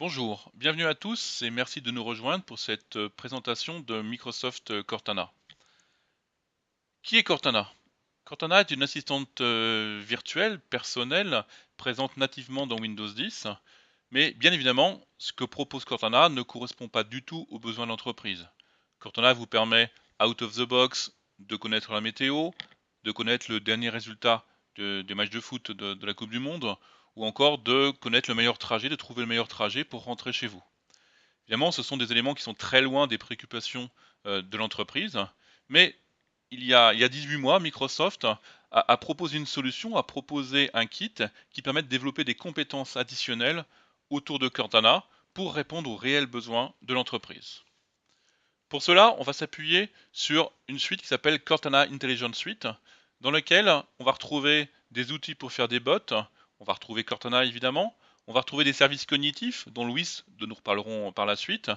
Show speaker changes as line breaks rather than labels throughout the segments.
Bonjour, bienvenue à tous et merci de nous rejoindre pour cette présentation de Microsoft Cortana. Qui est Cortana? Cortana est une assistante virtuelle, personnelle, présente nativement dans Windows 10, mais bien évidemment, ce que propose Cortana ne correspond pas du tout aux besoins de l'entreprise. Cortana vous permet, out of the box, de connaître la météo, de connaître le dernier résultat des matchs de foot de la Coupe du Monde, ou encore de connaître le meilleur trajet, de trouver le meilleur trajet pour rentrer chez vous. Évidemment, ce sont des éléments qui sont très loin des préoccupations, de l'entreprise, mais il y a 18 mois, Microsoft a proposé une solution, a proposé un kit qui permet de développer des compétences additionnelles autour de Cortana pour répondre aux réels besoins de l'entreprise. Pour cela, on va s'appuyer sur une suite qui s'appelle Cortana Intelligence Suite, dans laquelle on va retrouver des outils pour faire des bots, on va retrouver Cortana évidemment, on va retrouver des services cognitifs dont Louis, dont nous reparlerons par la suite,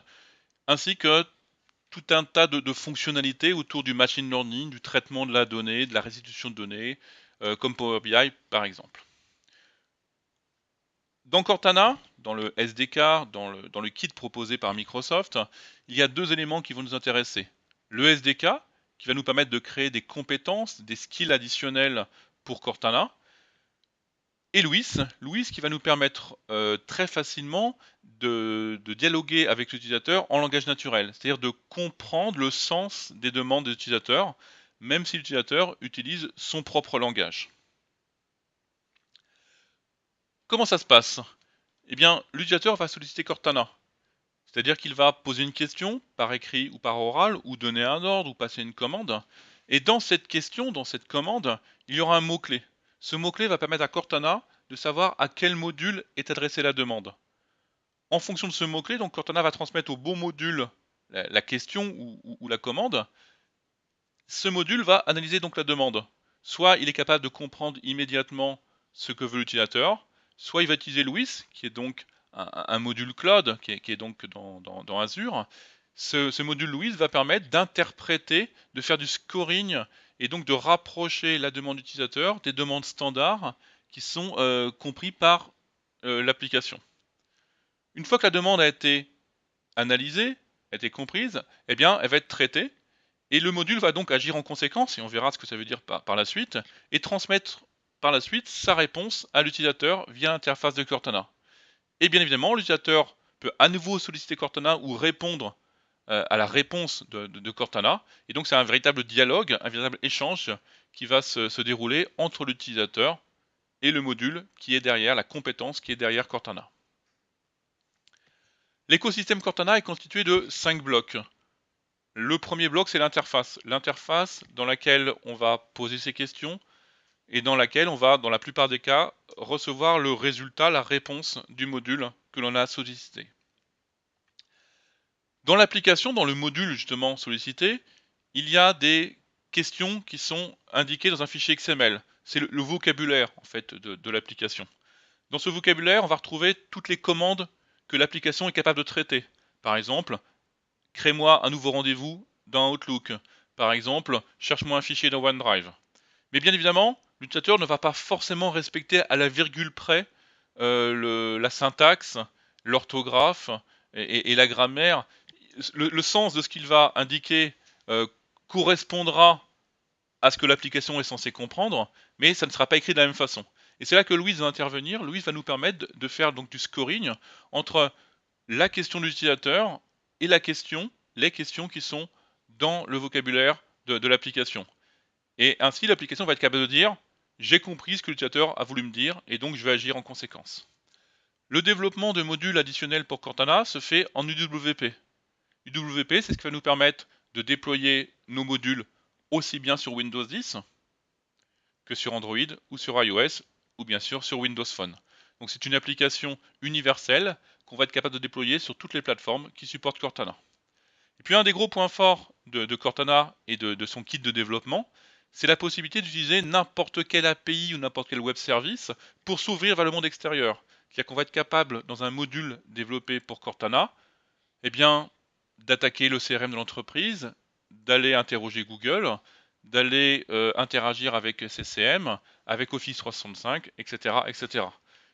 ainsi que tout un tas de fonctionnalités autour du machine learning, du traitement de la donnée, de la restitution de données, comme Power BI par exemple. Dans Cortana, dans le SDK, dans le kit proposé par Microsoft, il y a deux éléments qui vont nous intéresser. Le SDK, qui va nous permettre de créer des compétences, des skills additionnels pour Cortana, et Louis qui va nous permettre très facilement de dialoguer avec l'utilisateur en langage naturel, c'est-à-dire de comprendre le sens des demandes des utilisateurs, même si l'utilisateur utilise son propre langage. Comment ça se passe? Eh bien, l'utilisateur va solliciter Cortana, c'est-à-dire qu'il va poser une question par écrit ou par oral, ou donner un ordre, ou passer une commande, et dans cette question, dans cette commande, il y aura un mot-clé. Ce mot-clé va permettre à Cortana de savoir à quel module est adressée la demande. En fonction de ce mot-clé, donc Cortana va transmettre au bon module la question ou la commande. Ce module va analyser donc la demande. Soit il est capable de comprendre immédiatement ce que veut l'utilisateur, soit il va utiliser Louis, qui est donc un module cloud, qui est donc dans Azure. Ce module Louis va permettre d'interpréter, de faire du scoring et donc de rapprocher la demande utilisateur des demandes standards qui sont compris par l'application. Une fois que la demande a été analysée, a été comprise, eh bien, elle va être traitée et le module va donc agir en conséquence, et on verra ce que ça veut dire par la suite, et transmettre par la suite sa réponse à l'utilisateur via l'interface de Cortana. Et bien évidemment, l'utilisateur peut à nouveau solliciter Cortana ou répondre à la réponse de Cortana, et donc c'est un véritable dialogue, un véritable échange qui va se dérouler entre l'utilisateur et le module qui est derrière, la compétence qui est derrière Cortana. L'écosystème Cortana est constitué de 5 blocs. Le premier bloc, c'est l'interface. L'interface dans laquelle on va poser ses questions et dans laquelle on va, dans la plupart des cas, recevoir le résultat, la réponse du module que l'on a sollicité. Dans l'application, dans le module justement sollicité, il y a des questions qui sont indiquées dans un fichier XML. C'est le vocabulaire en fait de l'application. Dans ce vocabulaire, on va retrouver toutes les commandes que l'application est capable de traiter. Par exemple, crée-moi un nouveau rendez-vous dans Outlook. Par exemple, cherche-moi un fichier dans OneDrive. Mais bien évidemment, l'utilisateur ne va pas forcément respecter à la virgule près la syntaxe, l'orthographe et la grammaire. Le sens de ce qu'il va indiquer euh, correspondra à ce que l'application est censée comprendre, mais ça ne sera pas écrit de la même façon. Et c'est là que Louise va intervenir. Louise va nous permettre de faire donc du scoring entre la question de l'utilisateur et les questions qui sont dans le vocabulaire de l'application. Et ainsi, l'application va être capable de dire j'ai compris ce que l'utilisateur a voulu me dire et donc je vais agir en conséquence. Le développement de modules additionnels pour Cortana se fait en UWP. UWP, c'est ce qui va nous permettre de déployer nos modules aussi bien sur Windows 10 que sur Android ou sur iOS ou bien sûr sur Windows Phone. Donc c'est une application universelle qu'on va être capable de déployer sur toutes les plateformes qui supportent Cortana. Et puis un des gros points forts de Cortana et de son kit de développement, c'est la possibilité d'utiliser n'importe quelle API ou n'importe quel web service pour s'ouvrir vers le monde extérieur. C'est-à-dire qu'on va être capable, dans un module développé pour Cortana, eh bien, d'attaquer le CRM de l'entreprise, d'aller interroger Google, d'aller interagir avec SCCM, avec Office 365, etc., etc.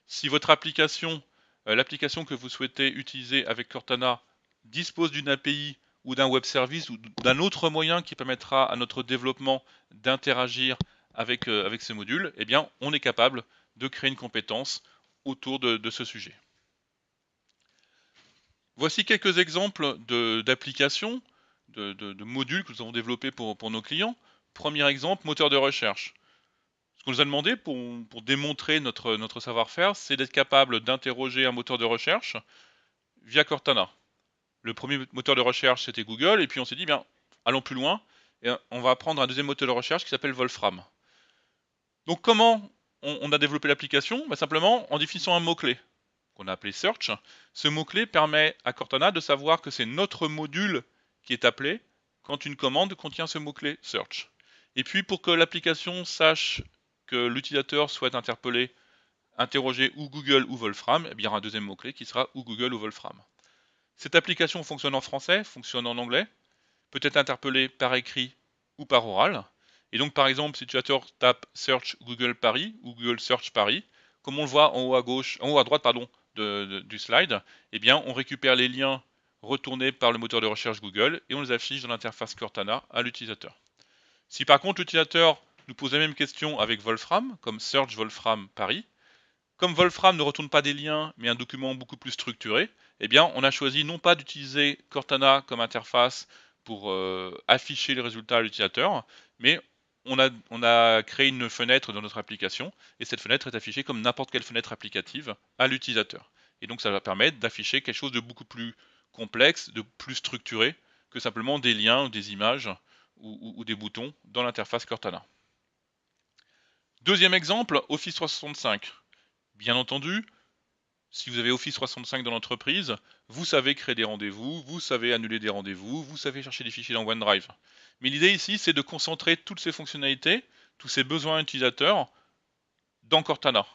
Si votre application l'application que vous souhaitez utiliser avec Cortana dispose d'une API ou d'un web service ou d'un autre moyen qui permettra à notre développement d'interagir avec ce module, eh bien, on est capable de créer une compétence autour de ce sujet. Voici quelques exemples d'applications, de modules que nous avons développés pour nos clients. Premier exemple, moteur de recherche. Ce qu'on nous a demandé pour démontrer notre savoir-faire, c'est d'être capable d'interroger un moteur de recherche via Cortana. Le premier moteur de recherche, c'était Google, et puis on s'est dit, bien, allons plus loin, et on va prendre un deuxième moteur de recherche qui s'appelle Wolfram. Donc comment on a développé l'application? Simplement en définissant un mot-clé, qu'on a appelé Search. Ce mot-clé permet à Cortana de savoir que c'est notre module qui est appelé quand une commande contient ce mot-clé Search. Et puis pour que l'application sache que l'utilisateur souhaite interroger ou Google ou Wolfram, eh bien, il y aura un deuxième mot-clé qui sera ou Google ou Wolfram. Cette application fonctionne en français, fonctionne en anglais, peut être interpellée par écrit ou par oral. Et donc par exemple, si l'utilisateur tape Search Google Paris ou Google Search Paris, comme on le voit en haut à gauche, en haut à droite pardon, du slide, eh bien on récupère les liens retournés par le moteur de recherche Google et on les affiche dans l'interface Cortana à l'utilisateur. Si par contre l'utilisateur nous pose la même question avec Wolfram, comme Search Wolfram Paris, comme Wolfram ne retourne pas des liens, mais un document beaucoup plus structuré, eh bien, on a choisi non pas d'utiliser Cortana comme interface pour afficher les résultats à l'utilisateur, mais on a créé une fenêtre dans notre application, et cette fenêtre est affichée comme n'importe quelle fenêtre applicative à l'utilisateur. Et donc ça va permettre d'afficher quelque chose de beaucoup plus complexe, de plus structuré, que simplement des liens ou des images ou des boutons dans l'interface Cortana. Deuxième exemple, Office 365. Bien entendu, si vous avez Office 365 dans l'entreprise, vous savez créer des rendez-vous, vous savez annuler des rendez-vous, vous savez chercher des fichiers dans OneDrive. Mais l'idée ici, c'est de concentrer toutes ces fonctionnalités, tous ces besoins utilisateurs dans Cortana.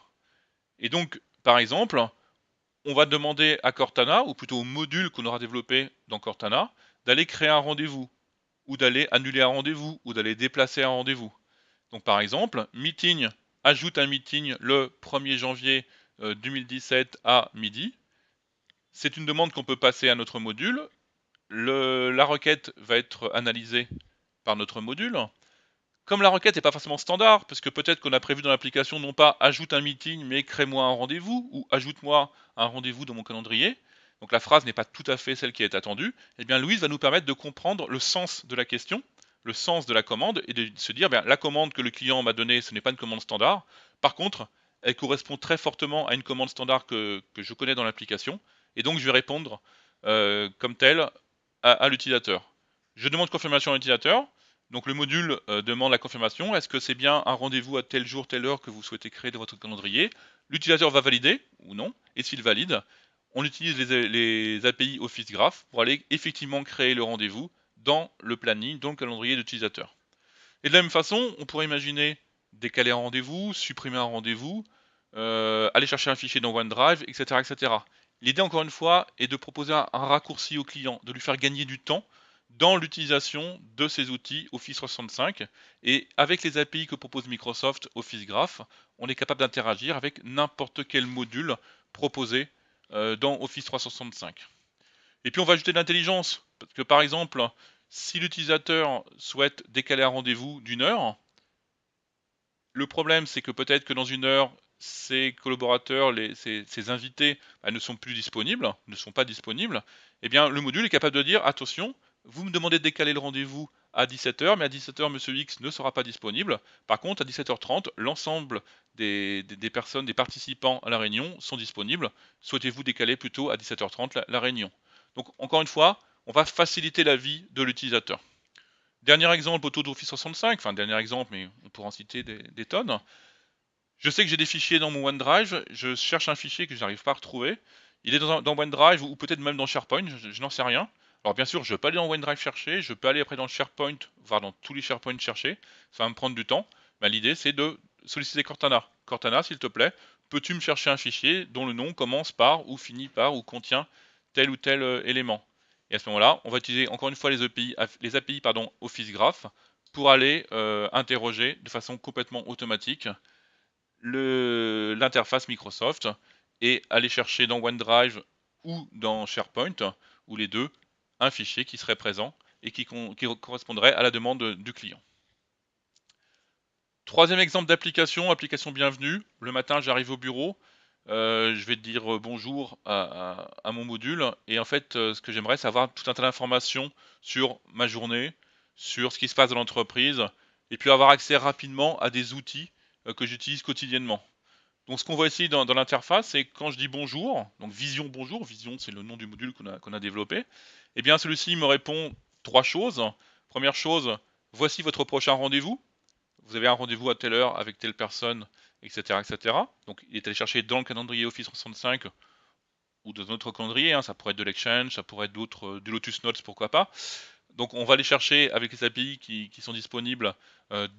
Et donc, par exemple, on va demander à Cortana, ou plutôt au module qu'on aura développé dans Cortana, d'aller créer un rendez-vous, ou d'aller annuler un rendez-vous, ou d'aller déplacer un rendez-vous. Donc par exemple, meeting, ajoute un meeting le 1er janvier 2017 à midi. C'est une demande qu'on peut passer à notre module. La requête va être analysée par notre module. Comme la requête n'est pas forcément standard, parce que peut-être qu'on a prévu dans l'application non pas ajoute un meeting, mais crée-moi un rendez-vous, ou ajoute-moi un rendez-vous dans mon calendrier, donc la phrase n'est pas tout à fait celle qui est attendue, eh bien Louise va nous permettre de comprendre le sens de la question, le sens de la commande, et de se dire, bien, la commande que le client m'a donnée, ce n'est pas une commande standard, par contre, elle correspond très fortement à une commande standard que je connais dans l'application, et donc je vais répondre comme telle à l'utilisateur. Je demande confirmation à l'utilisateur, donc le module demande la confirmation, est-ce que c'est bien un rendez-vous à tel jour, telle heure que vous souhaitez créer dans votre calendrier? L'utilisateur va valider ou non, et s'il valide, on utilise les API Office Graph pour aller effectivement créer le rendez-vous dans le planning, dans le calendrier de l'utilisateur. Et de la même façon, on pourrait imaginer décaler un rendez-vous, supprimer un rendez-vous, aller chercher un fichier dans OneDrive, etc. etc. L'idée, encore une fois, est de proposer un raccourci au client, de lui faire gagner du temps dans l'utilisation de ces outils Office 365. Et avec les API que propose Microsoft Office Graph, on est capable d'interagir avec n'importe quel module proposé dans Office 365. Et puis on va ajouter de l'intelligence, parce que par exemple, si l'utilisateur souhaite décaler un rendez-vous d'une heure, le problème c'est que peut-être que dans une heure, ses collaborateurs, ses invités ne sont plus disponibles, ne sont pas disponibles, eh bien le module est capable de dire attention, vous me demandez de décaler le rendez-vous à 17h, mais à 17h, monsieur X ne sera pas disponible. Par contre, à 17h30, l'ensemble des personnes, des participants à la réunion sont disponibles. Souhaitez-vous décaler plutôt à 17h30 la réunion? Donc, encore une fois, on va faciliter la vie de l'utilisateur. Dernier exemple autour d'Office 65, enfin dernier exemple, mais on pourra en citer des tonnes. Je sais que j'ai des fichiers dans mon OneDrive, je cherche un fichier que je n'arrive pas à retrouver. Il est dans OneDrive ou peut-être même dans SharePoint, je n'en sais rien. Alors bien sûr, je peux aller dans OneDrive chercher, je peux aller après dans le SharePoint, voir dans tous les SharePoint chercher, ça va me prendre du temps. Mais l'idée c'est de solliciter Cortana. Cortana, s'il te plaît, peux-tu me chercher un fichier dont le nom commence par ou finit par ou contient tel ou tel élément? Et à ce moment-là, on va utiliser encore une fois les API Office Graph pour aller interroger de façon complètement automatique l'interface Microsoft et aller chercher dans OneDrive ou dans SharePoint, ou les deux, un fichier qui serait présent et qui correspondrait à la demande du client. Troisième exemple d'application, application bienvenue. Le matin, j'arrive au bureau, je vais dire bonjour à mon module et en fait, ce que j'aimerais, c'est avoir tout un tas d'informations sur ma journée, sur ce qui se passe dans l'entreprise et puis avoir accès rapidement à des outils que j'utilise quotidiennement. Donc ce qu'on voit ici dans l'interface, c'est quand je dis bonjour, donc Vision bonjour, Vision c'est le nom du module qu'on a développé, et bien celui-ci me répond trois choses. Première chose, voici votre prochain rendez-vous. Vous avez un rendez-vous à telle heure avec telle personne, etc., etc. Donc il est allé chercher dans le calendrier Office 365 ou dans notre calendrier, hein, ça pourrait être de l'Exchange, ça pourrait être d'autres, du Lotus Notes, pourquoi pas. Donc on va les chercher avec les API qui sont disponibles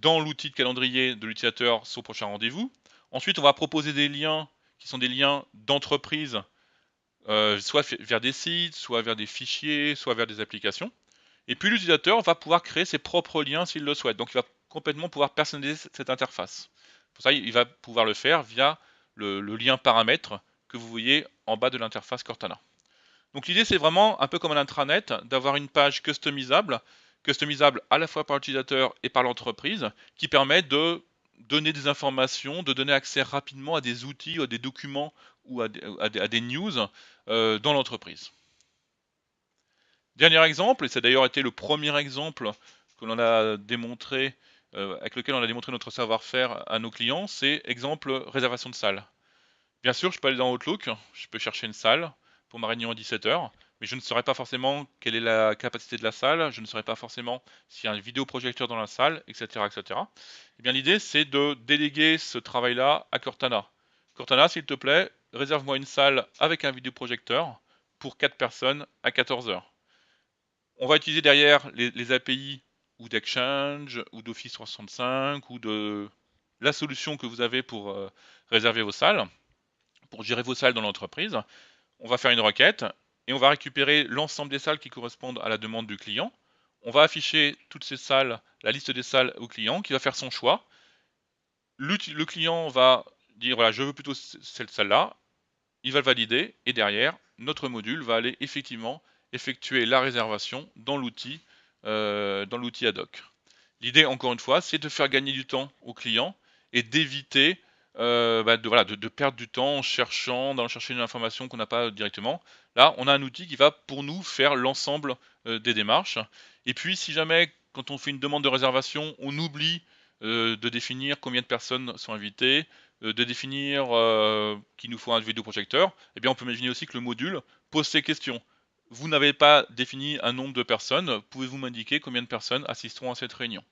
dans l'outil de calendrier de l'utilisateur son prochain rendez-vous. Ensuite, on va proposer des liens qui sont des liens d'entreprise, soit vers des sites, soit vers des fichiers, soit vers des applications. Et puis l'utilisateur va pouvoir créer ses propres liens s'il le souhaite. Donc il va complètement pouvoir personnaliser cette interface. Pour ça, il va pouvoir le faire via le lien paramètre que vous voyez en bas de l'interface Cortana. Donc l'idée, c'est vraiment un peu comme un intranet, d'avoir une page customisable à la fois par l'utilisateur et par l'entreprise, qui permet de donner des informations, de donner accès rapidement à des outils, à des documents ou à des news dans l'entreprise. Dernier exemple, et c'est d'ailleurs été le premier exemple que l'on a démontré, avec lequel on a démontré notre savoir-faire à nos clients, c'est exemple réservation de salle. Bien sûr, je peux aller dans Outlook, je peux chercher une salle pour ma réunion à 17h, mais je ne saurais pas forcément quelle est la capacité de la salle, je ne saurais pas forcément s'il y a un vidéoprojecteur dans la salle, etc., etc. Eh bien, l'idée, c'est de déléguer ce travail-là à Cortana. Cortana, s'il te plaît, réserve-moi une salle avec un vidéoprojecteur pour 4 personnes à 14h. On va utiliser derrière les API ou d'Exchange ou d'Office 365 ou de la solution que vous avez pour réserver vos salles, pour gérer vos salles dans l'entreprise. On va faire une requête et on va récupérer l'ensemble des salles qui correspondent à la demande du client. On va afficher toutes ces salles, la liste des salles au client qui va faire son choix. Le client va dire voilà, je veux plutôt cette salle-là. Il va le valider et derrière, notre module va aller effectivement effectuer la réservation dans l'outil ad hoc. L'idée, encore une fois, c'est de faire gagner du temps au client et d'éviter de perdre du temps en cherchant, d'en chercher une information qu'on n'a pas directement. Là, on a un outil qui va pour nous faire l'ensemble des démarches. Et puis, si jamais, quand on fait une demande de réservation, on oublie de définir combien de personnes sont invitées, de définir qu'il nous faut un vidéoprojecteur, eh bien, on peut imaginer aussi que le module pose ces questions. Vous n'avez pas défini un nombre de personnes, pouvez-vous m'indiquer combien de personnes assisteront à cette réunion?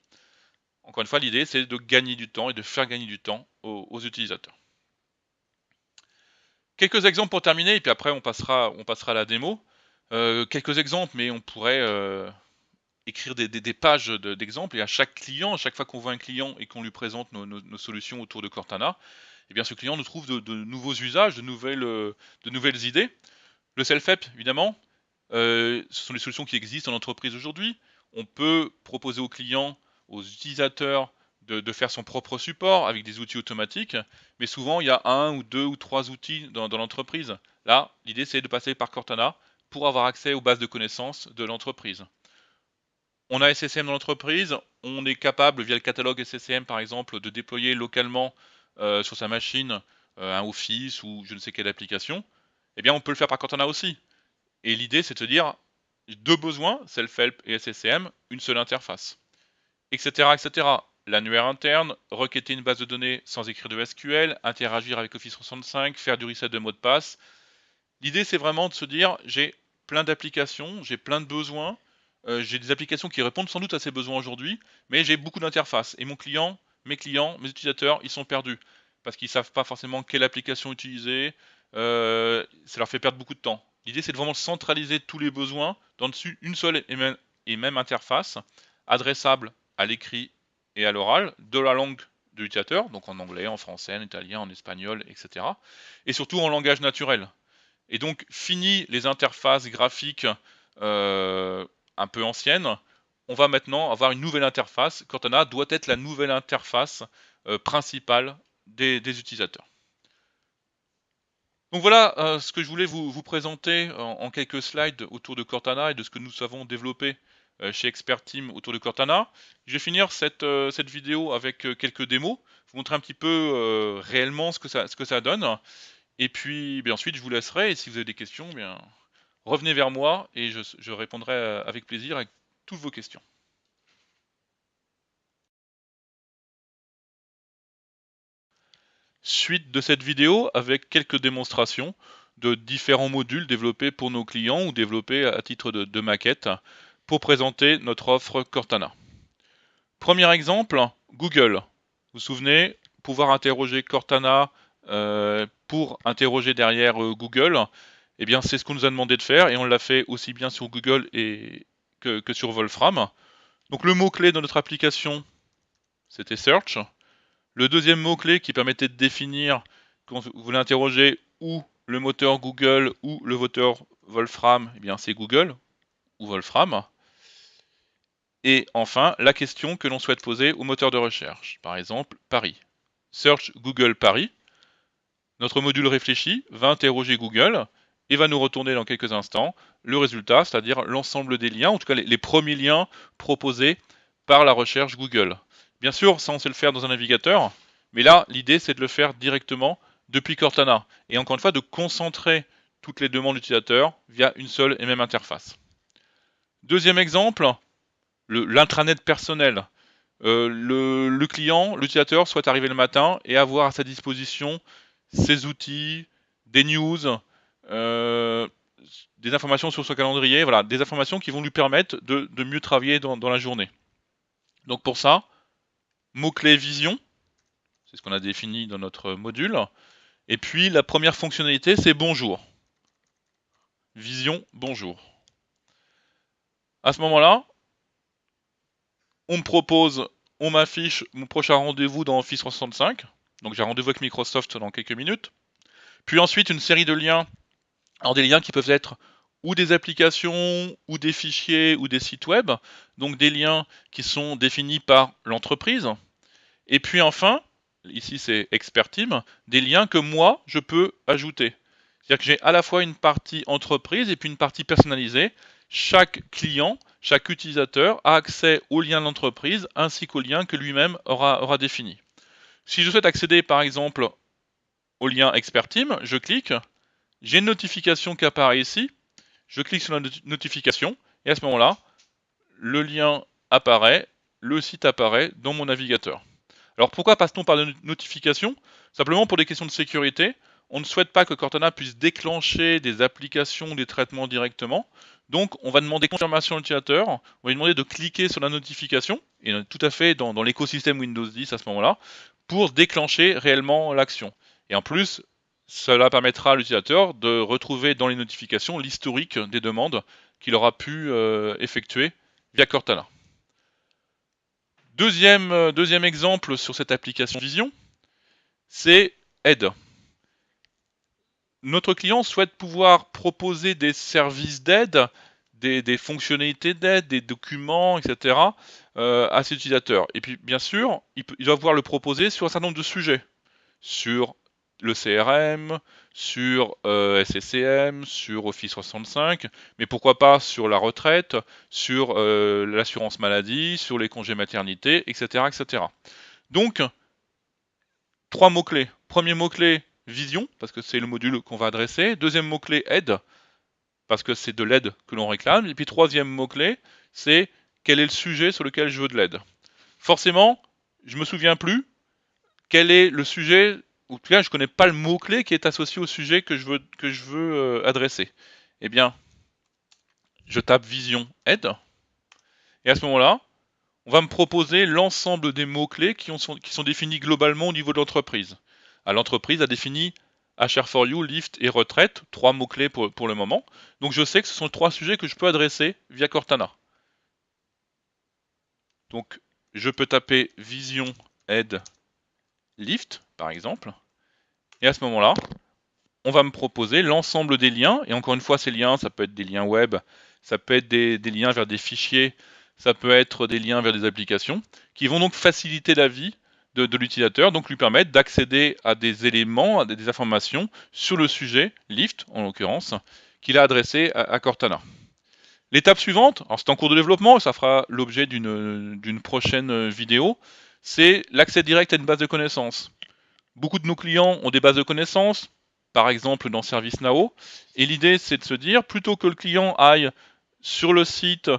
Encore une fois, l'idée, c'est de gagner du temps et de faire gagner du temps aux utilisateurs. Quelques exemples pour terminer, et puis après on passera à la démo. Quelques exemples, mais on pourrait écrire des pages d'exemples, et à chaque client, à chaque fois qu'on voit un client et qu'on lui présente nos solutions autour de Cortana, eh bien ce client nous trouve de nouveaux usages, de nouvelles idées. Le self-help, évidemment, ce sont des solutions qui existent en entreprise aujourd'hui. On peut proposer aux clients, aux utilisateurs de faire son propre support avec des outils automatiques, mais souvent il y a un ou deux ou trois outils dans l'entreprise. Là, l'idée c'est de passer par Cortana pour avoir accès aux bases de connaissances de l'entreprise. On a SCCM dans l'entreprise, on est capable via le catalogue SCCM par exemple de déployer localement sur sa machine un Office ou je ne sais quelle application. Eh bien on peut le faire par Cortana aussi. Et l'idée, c'est de se dire, deux besoins, self-help et SSCM, une seule interface, etc., etc. L'annuaire interne, requêter une base de données sans écrire de SQL, interagir avec Office 365, faire du reset de mot de passe. L'idée, c'est vraiment de se dire, j'ai plein d'applications, j'ai plein de besoins, j'ai des applications qui répondent sans doute à ces besoins aujourd'hui, mais j'ai beaucoup d'interfaces. Et mes clients, mes utilisateurs, ils sont perdus parce qu'ils ne savent pas forcément quelle application utiliser, ça leur fait perdre beaucoup de temps. L'idée, c'est de vraiment centraliser tous les besoins dans une seule et même interface, adressable à l'écrit et à l'oral, de la langue de l'utilisateur, donc en anglais, en français, en italien, en espagnol, etc. Et surtout en langage naturel. Et donc, fini les interfaces graphiques un peu anciennes, on va maintenant avoir une nouvelle interface. Cortana doit être la nouvelle interface principale des utilisateurs. Donc voilà ce que je voulais vous présenter en quelques slides autour de Cortana et de ce que nous savons développer chez Expert Team autour de Cortana. Je vais finir cette vidéo avec quelques démos, vous montrer un petit peu réellement ce que ça donne. Et puis ensuite je vous laisserai, et si vous avez des questions, revenez vers moi et je répondrai avec plaisir à toutes vos questions. Suite de cette vidéo avec quelques démonstrations de différents modules développés pour nos clients ou développés à titre de maquette pour présenter notre offre Cortana. Premier exemple, Google. Vous vous souvenez, pouvoir interroger Cortana pour interroger derrière Google, eh bien c'est ce qu'on nous a demandé de faire et on l'a fait aussi bien sur Google que sur Wolfram. Donc le mot-clé de notre application, c'était Search. Le deuxième mot-clé qui permettait de définir quand vous voulez interroger ou le moteur Google ou le moteur Wolfram, eh bien c'est Google ou Wolfram. Et enfin, la question que l'on souhaite poser au moteur de recherche. Par exemple, Paris. Search Google Paris. Notre module réfléchi va interroger Google et va nous retourner dans quelques instants le résultat, c'est-à-dire l'ensemble des liens, en tout cas les premiers liens proposés par la recherche Google. Bien sûr, ça on sait le faire dans un navigateur, mais là l'idée c'est de le faire directement depuis Cortana, et encore une fois de concentrer toutes les demandes utilisateurs via une seule et même interface. Deuxième exemple, l'intranet personnel. Le client, l'utilisateur souhaite arriver le matin et avoir à sa disposition ses outils, des news, euh, des informations sur son calendrier, voilà, des informations qui vont lui permettre de mieux travailler dans la journée. Donc pour ça, mot-clé vision, c'est ce qu'on a défini dans notre module. Et puis la première fonctionnalité, c'est bonjour. Vision, bonjour. À ce moment-là, on m'affiche mon prochain rendez-vous dans Office 365. Donc j'ai rendez-vous avec Microsoft dans quelques minutes. Puis ensuite, une série de liens. Alors des liens qui peuvent être ou des applications, ou des fichiers, ou des sites web. Donc des liens qui sont définis par l'entreprise. Et puis enfin, ici c'est Expert Team, des liens que moi, je peux ajouter. C'est-à-dire que j'ai à la fois une partie entreprise et puis une partie personnalisée. Chaque client, chaque utilisateur a accès aux liens de l'entreprise ainsi qu'aux liens que lui-même aura définis. Si je souhaite accéder par exemple au lien Expert Team, je clique, j'ai une notification qui apparaît ici, je clique sur la notification et à ce moment-là, le lien apparaît, le site apparaît dans mon navigateur. Alors pourquoi passe-t-on par des notifications? Simplement pour des questions de sécurité. On ne souhaite pas que Cortana puisse déclencher des applications, des traitements directement. Donc on va demander confirmation à l'utilisateur, on va lui demander de cliquer sur la notification, et on est tout à fait dans l'écosystème Windows 10 à ce moment-là, pour déclencher réellement l'action. Et en plus, cela permettra à l'utilisateur de retrouver dans les notifications l'historique des demandes qu'il aura pu effectuer via Cortana. Deuxième exemple sur cette application Vision, c'est Aide. Notre client souhaite pouvoir proposer des services d'aide, des fonctionnalités d'aide, des documents, etc. À ses utilisateurs. Et puis bien sûr, il doit pouvoir le proposer sur un certain nombre de sujets. Sur le CRM, sur SCCM, sur Office 365, mais pourquoi pas sur la retraite, sur l'assurance maladie, sur les congés maternité, etc., etc. Donc, 3 mots-clés. Premier mot-clé, vision, parce que c'est le module qu'on va adresser. Deuxième mot-clé, aide, parce que c'est de l'aide que l'on réclame. Et puis troisième mot-clé, c'est quel est le sujet sur lequel je veux de l'aide. Forcément, je me souviens plus quel est le sujet, ou en tout cas je ne connais pas le mot-clé qui est associé au sujet que je veux adresser. Eh bien, je tape vision aide, et à ce moment-là, on va me proposer l'ensemble des mots-clés qui sont définis globalement au niveau de l'entreprise. L'entreprise a défini HR4U, Lift et retraite, 3 mots-clés pour le moment. Donc je sais que ce sont 3 sujets que je peux adresser via Cortana. Donc je peux taper Vision, Aide, Lift, par exemple. Et à ce moment-là, on va me proposer l'ensemble des liens. Et encore une fois, ces liens, ça peut être des liens web, ça peut être des liens vers des fichiers, ça peut être des liens vers des applications, qui vont donc faciliter la vie de l'utilisateur, donc lui permettre d'accéder à des éléments, à des informations sur le sujet, Lyft en l'occurrence, qu'il a adressé à Cortana. L'étape suivante, alors c'est en cours de développement, ça fera l'objet d'une prochaine vidéo, c'est l'accès direct à une base de connaissances. Beaucoup de nos clients ont des bases de connaissances, par exemple dans ServiceNow, et l'idée c'est de se dire, plutôt que le client aille sur le site,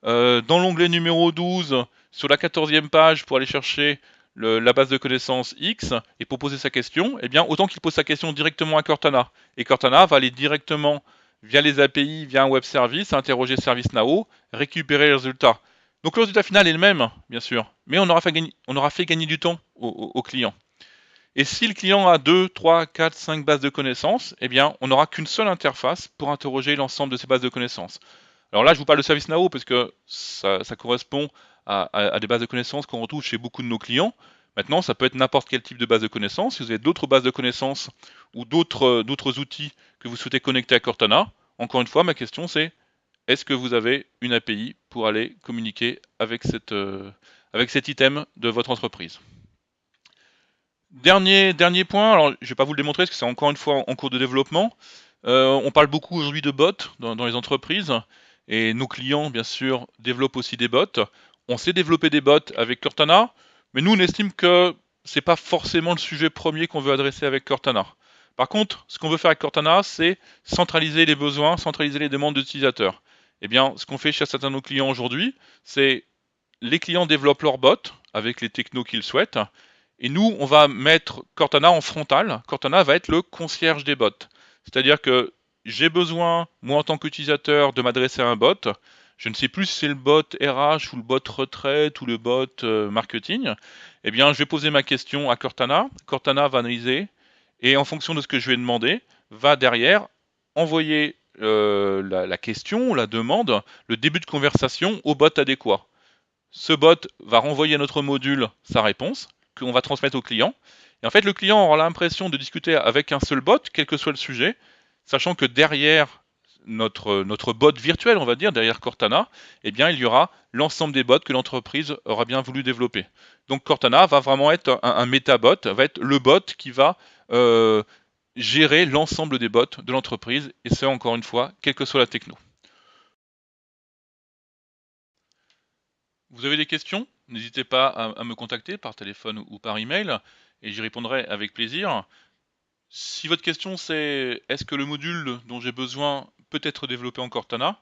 dans l'onglet numéro 12, sur la 14e page pour aller chercher la base de connaissances X et pour poser sa question, eh bien autant qu'il pose sa question directement à Cortana. Et Cortana va aller directement via les API, via un web service, interroger ServiceNow, récupérer les résultats. Donc le résultat final est le même, bien sûr, mais on aura fait gagner du temps au client. Et si le client a 2, 3, 4, 5 bases de connaissances, eh bien, on n'aura qu'une seule interface pour interroger l'ensemble de ces bases de connaissances. Alors là, je vous parle de ServiceNow parce que ça correspond à des bases de connaissances qu'on retrouve chez beaucoup de nos clients. Maintenant, ça peut être n'importe quel type de base de connaissances. Si vous avez d'autres bases de connaissances ou d'autres outils que vous souhaitez connecter à Cortana, encore une fois, ma question c'est, est-ce que vous avez une API pour aller communiquer avec cet item de votre entreprise? Dernier point, alors je ne vais pas vous le démontrer parce que c'est encore une fois en cours de développement. On parle beaucoup aujourd'hui de bots dans les entreprises et nos clients, bien sûr, développent aussi des bots. On sait développer des bots avec Cortana, mais nous, on estime que c'est pas forcément le sujet premier qu'on veut adresser avec Cortana. Par contre, ce qu'on veut faire avec Cortana, c'est centraliser les besoins, centraliser les demandes d'utilisateurs. Eh bien, ce qu'on fait chez certains de nos clients aujourd'hui, c'est les clients développent leurs bots avec les technos qu'ils souhaitent. Et nous, on va mettre Cortana en frontal. Cortana va être le concierge des bots. C'est-à-dire que j'ai besoin, moi en tant qu'utilisateur, de m'adresser à un bot. Je ne sais plus si c'est le bot RH ou le bot retraite ou le bot marketing. Eh bien, je vais poser ma question à Cortana. Cortana va analyser et en fonction de ce que je vais demander, va derrière envoyer la question, la demande, le début de conversation au bot adéquat. Ce bot va renvoyer à notre module sa réponse, qu'on va transmettre au client. Et en fait, le client aura l'impression de discuter avec un seul bot, quel que soit le sujet, sachant que derrière notre bot virtuel, on va dire, derrière Cortana, eh bien, il y aura l'ensemble des bots que l'entreprise aura bien voulu développer. Donc Cortana va vraiment être un métabot, va être le bot qui va gérer l'ensemble des bots de l'entreprise, et c'est encore une fois, quelle que soit la techno. Vous avez des questions? N'hésitez pas à me contacter par téléphone ou par email et j'y répondrai avec plaisir. Si votre question c'est est-ce que le module dont j'ai besoin peut être développé en Cortana?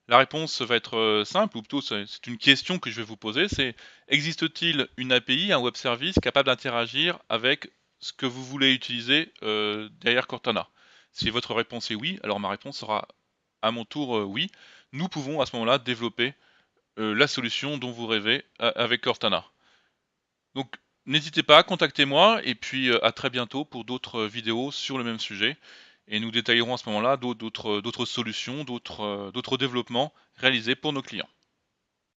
La réponse va être simple, ou plutôt c'est une question que je vais vous poser, c'est existe-t-il une API, un web service capable d'interagir avec ce que vous voulez utiliser derrière Cortana? Si votre réponse est oui, alors ma réponse sera à mon tour oui. Nous pouvons à ce moment-là développer la solution dont vous rêvez avec Cortana. Donc n'hésitez pas, contactez-moi et puis à très bientôt pour d'autres vidéos sur le même sujet. Et nous détaillerons à ce moment-là d'autres solutions, d'autres développements réalisés pour nos clients.